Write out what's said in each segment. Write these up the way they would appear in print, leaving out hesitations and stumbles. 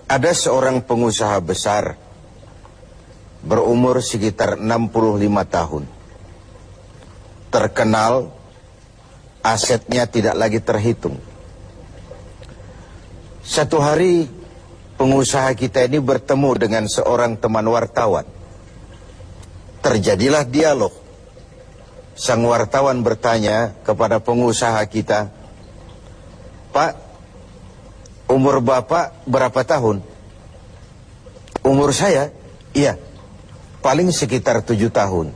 Ada seorang pengusaha besar berumur sekitar 65 tahun. Terkenal, asetnya tidak lagi terhitung. Satu hari pengusaha kita ini bertemu dengan seorang teman wartawan. Terjadilah dialog. Sang wartawan bertanya kepada pengusaha kita, "Pak, umur Bapak berapa tahun?" "Umur saya? Iya, paling sekitar 7 tahun.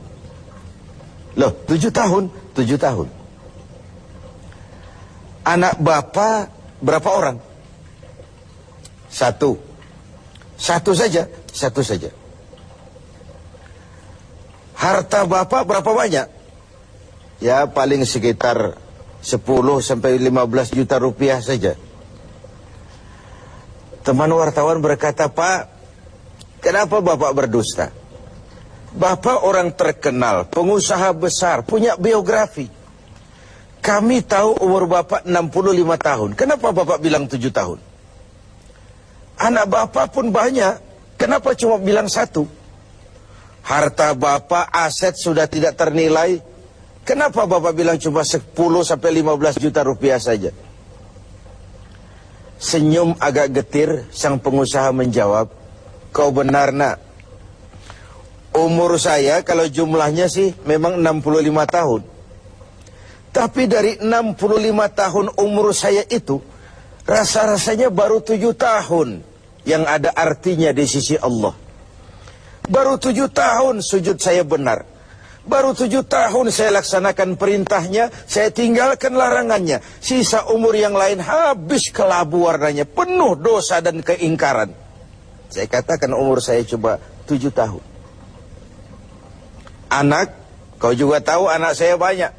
"Loh, 7 tahun? 7 tahun. Anak Bapak berapa orang?" "Satu." "Satu saja?" "Satu saja." "Harta Bapak berapa banyak?" "Ya, paling sekitar 10 sampai 15 juta rupiah saja." Teman wartawan berkata, "Pak, kenapa Bapak berdusta? Bapak orang terkenal, pengusaha besar, punya biografi. Kami tahu umur Bapak 65 tahun. Kenapa Bapak bilang 7 tahun? Anak Bapak pun banyak. Kenapa cuma bilang 1? Harta Bapak, aset sudah tidak ternilai. Kenapa Bapak bilang cuma 10 sampai 15 juta rupiah saja?" Senyum agak getir, sang pengusaha menjawab, "Kau benar, Nak. Umur saya kalau jumlahnya sih memang 65 tahun. Tapi dari 65 tahun umur saya itu, rasa-rasanya baru 7 tahun yang ada artinya di sisi Allah. Baru 7 tahun sujud saya benar. Baru 7 tahun saya laksanakan perintahnya, saya tinggalkan larangannya. Sisa umur yang lain habis kelabu warnanya, penuh dosa dan keingkaran. Saya katakan umur saya coba 7 tahun. Anak, kau juga tahu anak saya banyak.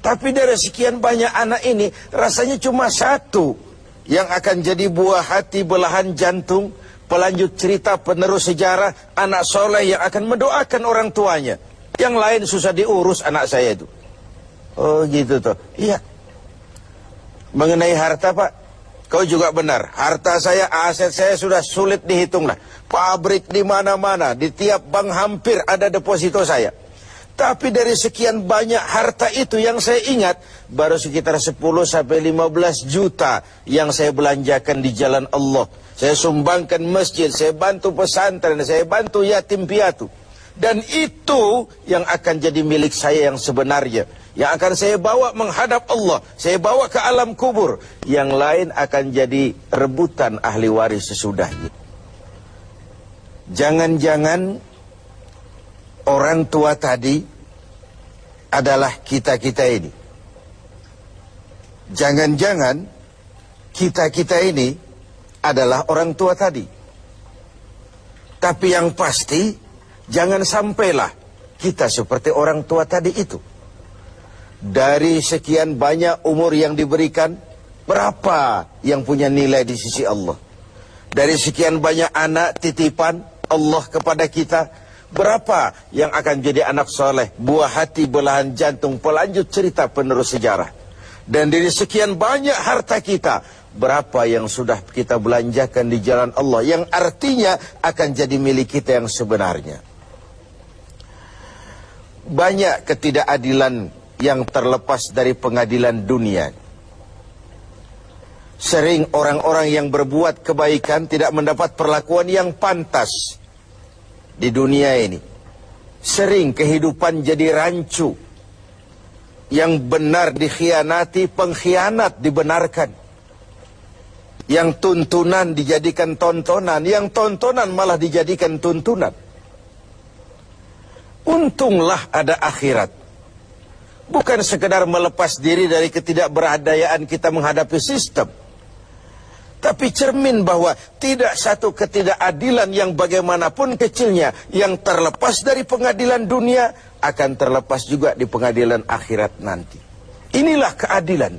Tapi dari sekian banyak anak ini, rasanya cuma 1 yang akan jadi buah hati, belahan jantung, pelanjut cerita, penerus sejarah, anak soleh yang akan mendoakan orang tuanya. Yang lain susah diurus anak saya itu." "Oh gitu toh." "Iya." "Mengenai harta, Pak, kau juga benar. Harta saya, aset saya sudah sulit dihitung lah. Pabrik di mana-mana, di tiap bank hampir ada deposito saya. Tapi dari sekian banyak harta itu yang saya ingat, baru sekitar 10 sampai 15 juta yang saya belanjakan di jalan Allah. Saya sumbangkan masjid, saya bantu pesantren, saya bantu yatim piatu. Dan itu yang akan jadi milik saya yang sebenarnya. Yang akan saya bawa menghadap Allah. Saya bawa ke alam kubur. Yang lain akan jadi rebutan ahli waris sesudahnya." Jangan-jangan orang tua tadi adalah kita-kita ini. Jangan-jangan kita-kita ini adalah orang tua tadi. Tapi yang pasti, jangan sampailah kita seperti orang tua tadi itu. Dari sekian banyak umur yang diberikan, berapa yang punya nilai di sisi Allah? Dari sekian banyak anak titipan Allah kepada kita, berapa yang akan jadi anak soleh, buah hati, belahan jantung, pelanjut cerita, penerus sejarah? Dan dari sekian banyak harta kita, berapa yang sudah kita belanjakan di jalan Allah, yang artinya akan jadi milik kita yang sebenarnya? Banyak ketidakadilan yang terlepas dari pengadilan dunia. Sering orang-orang yang berbuat kebaikan tidak mendapat perlakuan yang pantas di dunia ini. Sering kehidupan jadi rancu. Yang benar dikhianati, pengkhianat dibenarkan. Yang tuntunan dijadikan tontonan, yang tontonan malah dijadikan tuntunan. Untunglah ada akhirat. Bukan sekedar melepas diri dari ketidakberadayaan kita menghadapi sistem. Tapi cermin bahwa tidak satu ketidakadilan yang bagaimanapun kecilnya yang terlepas dari pengadilan dunia akan terlepas juga di pengadilan akhirat nanti. Inilah keadilan.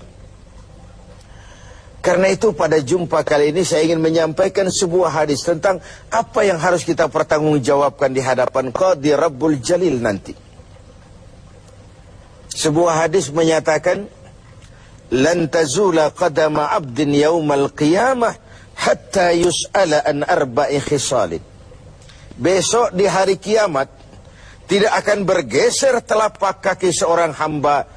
Karena itu pada jumpa kali ini saya ingin menyampaikan sebuah hadis tentang apa yang harus kita pertanggungjawabkan di hadapan Qadhi Rabbul Jalil nanti. Sebuah hadis menyatakan, "Lan tazula qadama 'abdin yaumal qiyamah hatta yus'ala an arba'i khisalin. Besok di hari kiamat tidak akan bergeser telapak kaki seorang hamba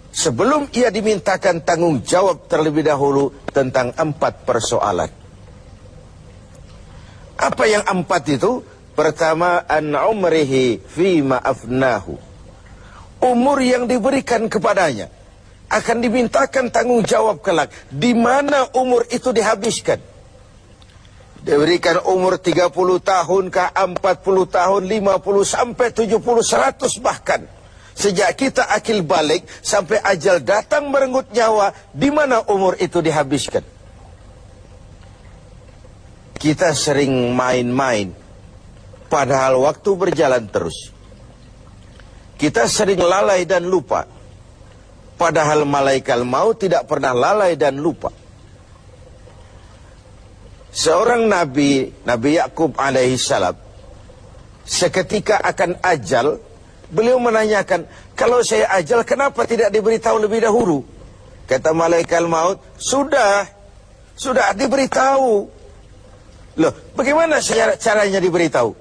sebelum ia dimintakan tanggung jawab terlebih dahulu tentang 4 persoalan. Apa yang 4 itu? Pertama, an umrihi fima afnahu. Umur yang diberikan kepadanya akan dimintakan tanggung jawab kelak. Di mana umur itu dihabiskan? Diberikan umur 30 tahun kah, 40 tahun, 50 sampai 70, 100 bahkan. Sejak kita akil balik sampai ajal datang merenggut nyawa, di mana umur itu dihabiskan? Kita sering main-main, padahal waktu berjalan terus. Kita sering lalai dan lupa, padahal malaikat maut tidak pernah lalai dan lupa. Seorang Nabi Yakub alaihissalam, seketika akan ajal, beliau menanyakan, kalau saya ajal kenapa tidak diberitahu lebih dahulu? Kata malaikat maut, sudah diberitahu. Loh, bagaimana caranya diberitahu?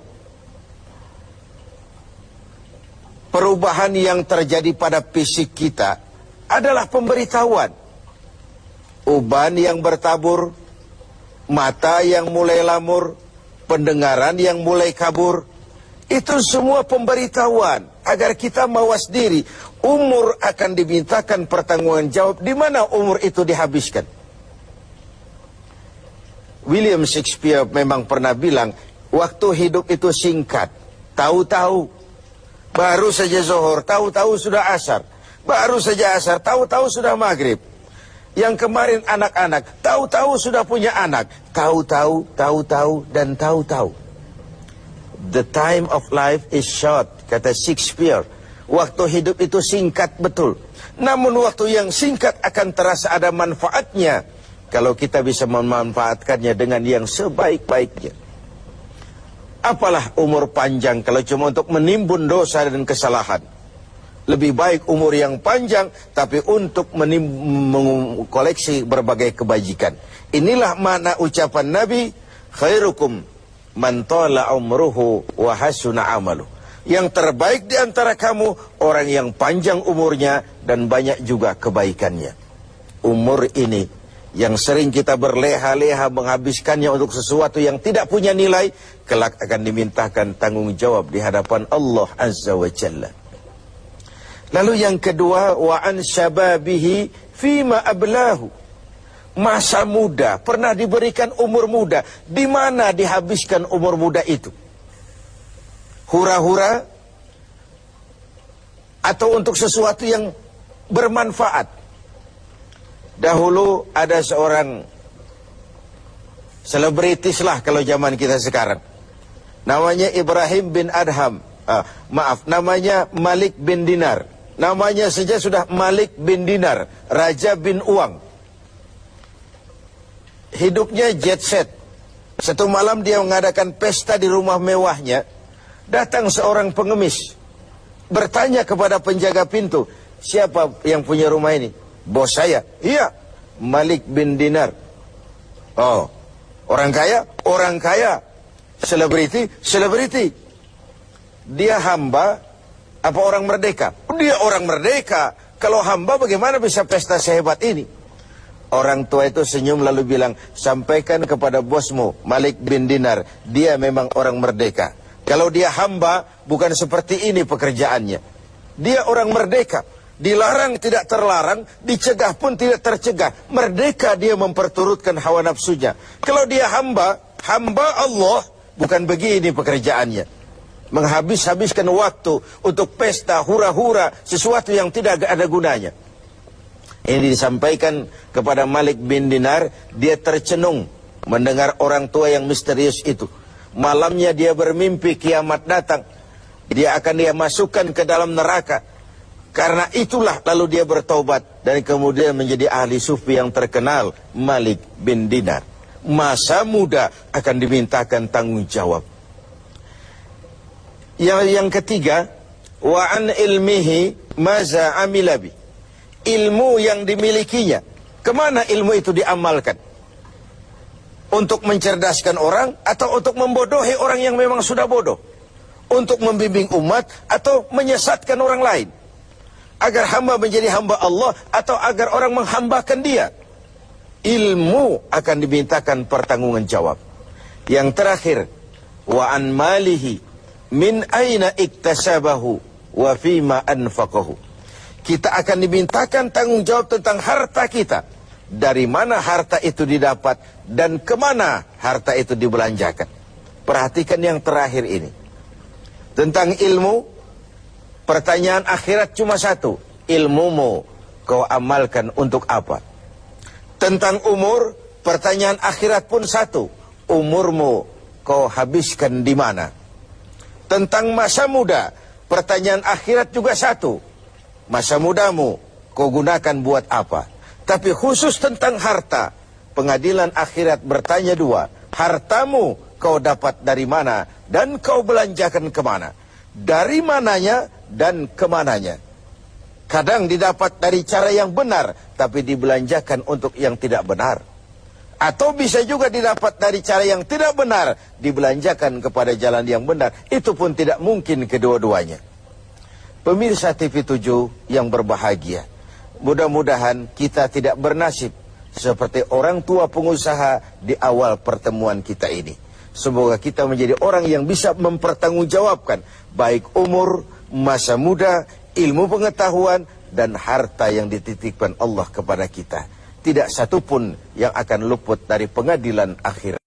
Perubahan yang terjadi pada fisik kita adalah pemberitahuan. Uban yang bertabur, mata yang mulai lamur, pendengaran yang mulai kabur, itu semua pemberitahuan agar kita mawas diri. Umur akan dimintakan pertanggungan jawab. Di mana umur itu dihabiskan? William Shakespeare memang pernah bilang, waktu hidup itu singkat. Tahu-tahu baru saja zuhur, tahu-tahu sudah asar. Baru saja asar, tahu-tahu sudah maghrib. Yang kemarin anak-anak, tahu-tahu sudah punya anak. Tahu-tahu, dan tahu-tahu. The time of life is short, kata Shakespeare. Waktu hidup itu singkat betul. Namun waktu yang singkat akan terasa ada manfaatnya kalau kita bisa memanfaatkannya dengan yang sebaik-baiknya. Apalah umur panjang kalau cuma untuk menimbun dosa dan kesalahan. Lebih baik umur yang panjang tapi untuk mengkoleksi berbagai kebajikan. Inilah makna ucapan Nabi, khairukum man tala umruhu wa hasuna amalu. Yang terbaik di antara kamu orang yang panjang umurnya dan banyak juga kebaikannya. Umur ini yang sering kita berleha-leha menghabiskannya untuk sesuatu yang tidak punya nilai, kelak akan dimintakan tanggung jawab di hadapan Allah Azza wa Jalla. Lalu yang kedua, wa an syababihi fima ablahu. Masa muda, pernah diberikan umur muda. Di mana dihabiskan umur muda itu? Hura-hura atau untuk sesuatu yang bermanfaat? Dahulu ada seorang selebritis lah kalau zaman kita sekarang. Namanya Ibrahim bin Adham. Namanya Malik bin Dinar. Namanya saja sudah Malik bin Dinar, Raja bin Uang. Hidupnya jet set. Satu malam dia mengadakan pesta di rumah mewahnya. Datang seorang pengemis, bertanya kepada penjaga pintu, siapa yang punya rumah ini? Bos saya. Iya, Malik bin Dinar. Oh, orang kaya? Orang kaya. Selebriti? Selebriti. Dia hamba apa orang merdeka? Dia orang merdeka. Kalau hamba bagaimana bisa pesta sehebat ini? Orang tua itu senyum lalu bilang, sampaikan kepada bosmu Malik bin Dinar, dia memang orang merdeka. Kalau dia hamba bukan seperti ini pekerjaannya. Dia orang merdeka. Dilarang tidak terlarang, dicegah pun tidak tercegah. Merdeka dia memperturutkan hawa nafsunya. Kalau dia hamba Allah, bukan begini pekerjaannya. Menghabiskan waktu untuk pesta, hura-hura, sesuatu yang tidak ada gunanya. Ini disampaikan kepada Malik bin Dinar, dia tercenung mendengar orang tua yang misterius itu. Malamnya dia bermimpi kiamat datang. Dia akan masukkan ke dalam neraka. Karena itulah lalu dia bertobat dan kemudian menjadi ahli sufi yang terkenal, Malik bin Dinar. Masa muda akan dimintakan tanggung jawab. Yang ketiga, wa an ilmihi maza amilabi. Ilmu yang dimilikinya, kemana ilmu itu diamalkan? Untuk mencerdaskan orang atau untuk membodohi orang yang memang sudah bodoh? Untuk membimbing umat atau menyesatkan orang lain? Agar hamba menjadi hamba Allah atau agar orang menghambakan dia? Ilmu akan dimintakan pertanggungan jawab. Yang terakhir, wa an malihi min aina iktasabahu wa fima anfaqahu. Kita akan dimintakan tanggung jawab tentang harta kita. Dari mana harta itu didapat dan kemana harta itu dibelanjakan. Perhatikan yang terakhir ini. Tentang ilmu, pertanyaan akhirat cuma satu. Ilmumu kau amalkan untuk apa? Tentang umur, pertanyaan akhirat pun satu. Umurmu kau habiskan di mana? Tentang masa muda, pertanyaan akhirat juga satu. Masa mudamu kau gunakan buat apa? Tapi khusus tentang harta, pengadilan akhirat bertanya dua. Hartamu kau dapat dari mana dan kau belanjakan kemana? Dari mananya dan kemananya? Kadang didapat dari cara yang benar, tapi dibelanjakan untuk yang tidak benar. Atau bisa juga didapat dari cara yang tidak benar, dibelanjakan kepada jalan yang benar. Itu pun tidak mungkin kedua-duanya. Pemirsa TV7 yang berbahagia, mudah-mudahan kita tidak bernasib seperti orang tua pengusaha di awal pertemuan kita ini. Semoga kita menjadi orang yang bisa mempertanggungjawabkan baik umur, masa muda, ilmu pengetahuan, dan harta yang dititipkan Allah kepada kita. Tidak satupun yang akan luput dari pengadilan akhirat.